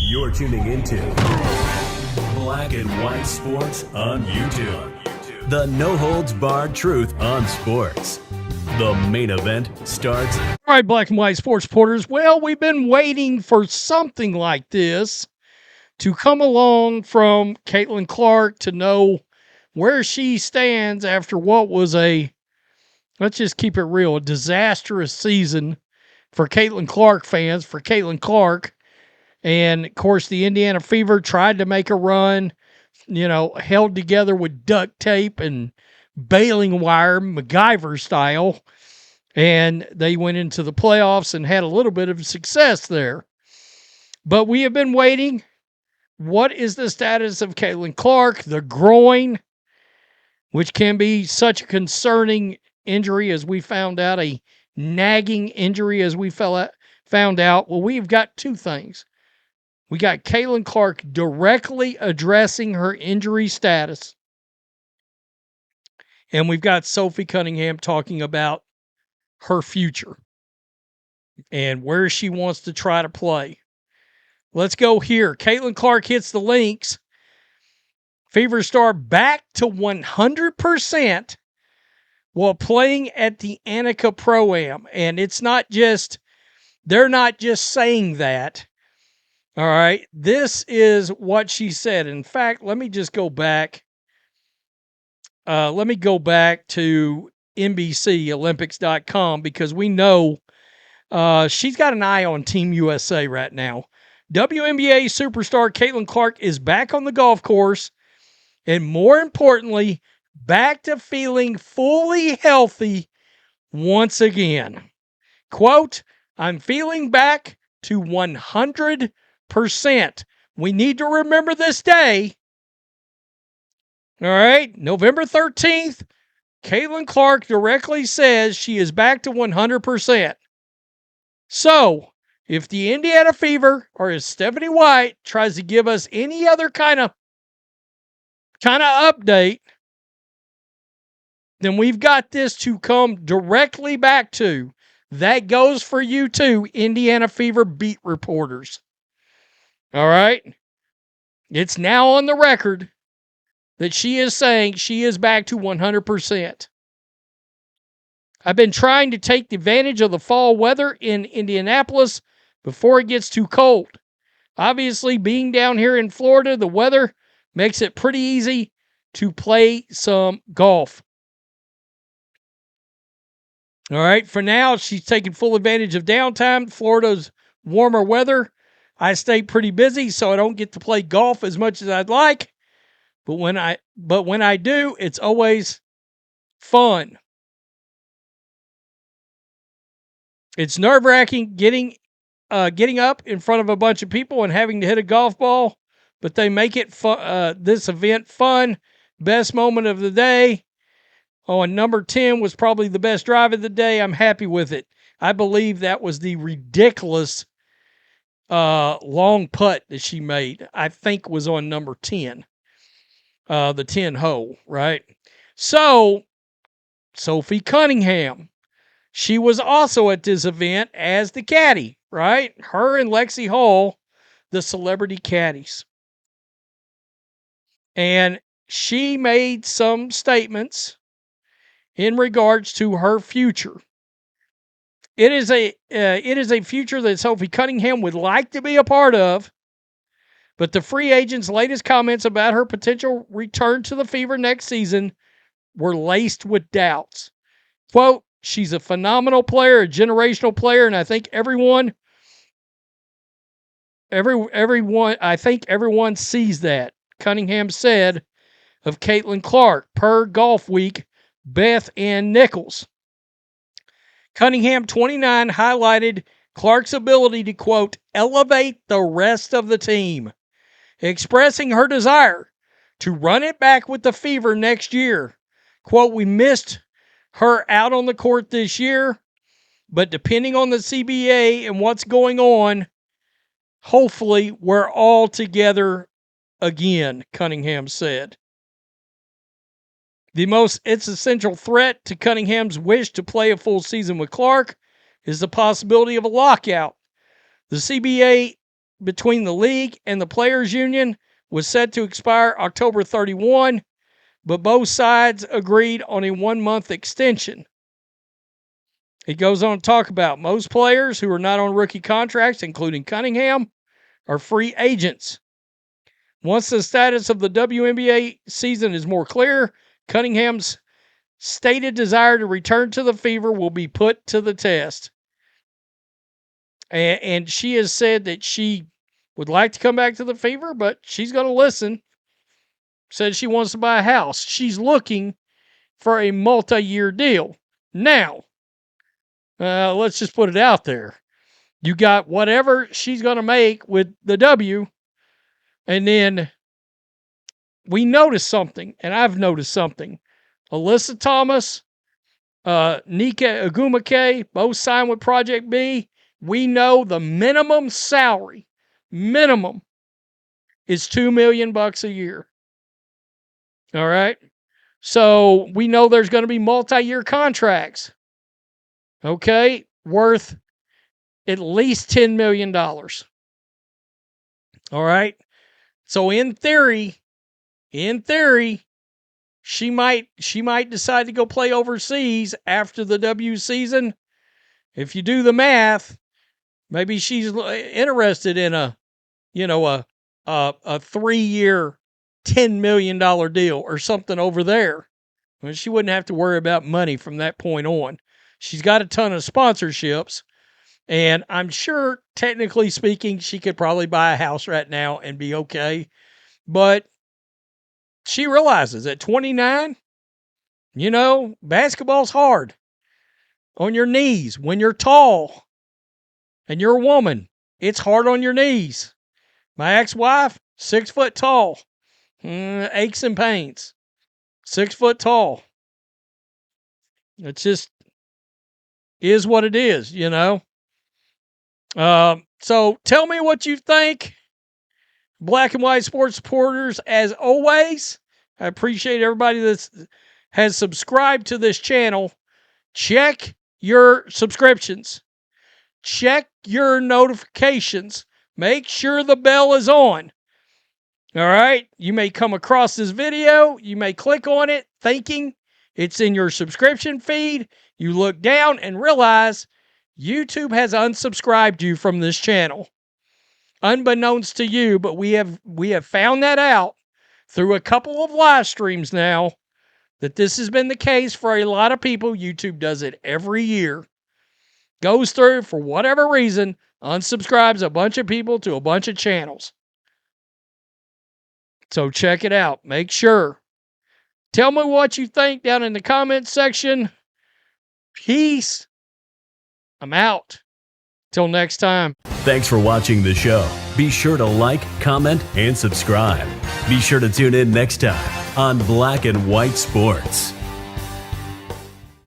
You're tuning into Black and White Sports on YouTube. The no-holds-barred truth on sports. The main event starts. All right, Black and White Sports Reporters. Well, we've been waiting for something like this to come along from Caitlin Clark to know where she stands after what was let's just keep it real, a disastrous season for Caitlin Clark fans, for Caitlin Clark. And, of course, the Indiana Fever tried to make a run, held together with duct tape and baling wire, MacGyver style. And they went into the playoffs and had a little bit of success there. But we have been waiting. What is the status of Caitlin Clark? The groin, which can be such a concerning injury as we found out, a nagging injury as we found out. Well, we've got two things. We got Caitlin Clark directly addressing her injury status. And we've got Sophie Cunningham talking about her future and where she wants to try to play. Let's go here. Caitlin Clark hits the links. Fever star back to 100% while playing at the Annika Pro-Am. And they're not just saying that. All right. This is what she said. In fact, let me just go back. Let me go back to NBCOlympics.com because we know she's got an eye on Team USA right now. WNBA superstar Caitlin Clark is back on the golf course and, more importantly, back to feeling fully healthy once again. Quote, "I'm feeling back to 100%. We need to remember this day." All right, November 13th, Caitlin Clark directly says she is back to 100%. So, if the Indiana Fever or as Stephanie White tries to give us any other kind of update, then we've got this to come directly back to. That goes for you too, Indiana Fever beat reporters. All right? It's now on the record that she is saying she is back to 100%. I've been trying to take advantage of the fall weather in Indianapolis before it gets too cold. Obviously, being down here in Florida, the weather makes it pretty easy to play some golf. All right, for now, she's taking full advantage of downtime. Florida's warmer weather. I stay pretty busy, so I don't get to play golf as much as I'd like. But when I do, it's always fun. It's nerve-wracking getting up in front of a bunch of people and having to hit a golf ball, but they make it this event fun. Best moment of the day. Oh, and number 10 was probably the best drive of the day. I'm happy with it. I believe that was the ridiculous long putt that she made. I think was on number 10. The 10 hole, right? So, Sophie Cunningham. She was also at this event as the caddy, right? Her and Lexi Hall, the celebrity caddies. And she made some statements in regards to her future. It is a future that Sophie Cunningham would like to be a part of, but the free agent's latest comments about her potential return to the Fever next season were laced with doubts. Quote, "She's a phenomenal player, a generational player, and I think everyone sees that," Cunningham said of Caitlin Clark, per Golf Week, Beth Ann Nichols. Cunningham, 29, highlighted Clark's ability to, quote, "elevate the rest of the team," expressing her desire to run it back with the Fever next year. Quote, "We missed her out on the court this year, but depending on the CBA and what's going on, hopefully we're all together again," Cunningham said. The most existential threat to Cunningham's wish to play a full season with Clark is the possibility of a lockout. The CBA between the league and the players' union was set to expire October 31, but both sides agreed on a 1-month extension. It goes on to talk about most players who are not on rookie contracts, including Cunningham, are free agents. Once the status of the WNBA season is more clear, Cunningham's stated desire to return to the Fever will be put to the test. And she has said that she would like to come back to the Fever, but she's going to listen. Said she wants to buy a house. She's looking for a multi-year deal. Now, let's just put it out there. You got whatever she's going to make with the W, and then we noticed something, and I've noticed something. Alyssa Thomas, Nika Agumake, both signed with Project B. We know the minimum salary, is $2 million a year. All right? So we know there's going to be multi-year contracts, okay, worth at least $10 million. All right? So in theory, she might decide to go play overseas after the W season. If you do the math, maybe she's interested in a 3-year, $10 million deal or something over there. Well, she wouldn't have to worry about money from that point on. She's got a ton of sponsorships, and I'm sure, technically speaking, she could probably buy a house right now and be okay. But she realizes at 29, basketball's hard on your knees. When you're tall and you're a woman, it's hard on your knees. My ex-wife, 6 foot tall, aches and pains, 6 foot tall. It just is what it is, So tell me what you think. Black and White Sports supporters, as always, I appreciate everybody that has subscribed to this channel. Check your subscriptions. Check your notifications. Make sure the bell is on. All right? You may come across this video. You may click on it thinking it's in your subscription feed. You look down and realize YouTube has unsubscribed you from this channel. Unbeknownst to you, but we have found that out through a couple of live streams now, that this has been the case for a lot of people. YouTube does it every year. Goes through, for whatever reason, unsubscribes a bunch of people to a bunch of channels. So check it out. Make sure. Tell me what you think down in the comments section. Peace. I'm out. Till next time. Thanks for watching the show. Be sure to like, comment, and subscribe. Be sure to tune in next time on Black and White Sports.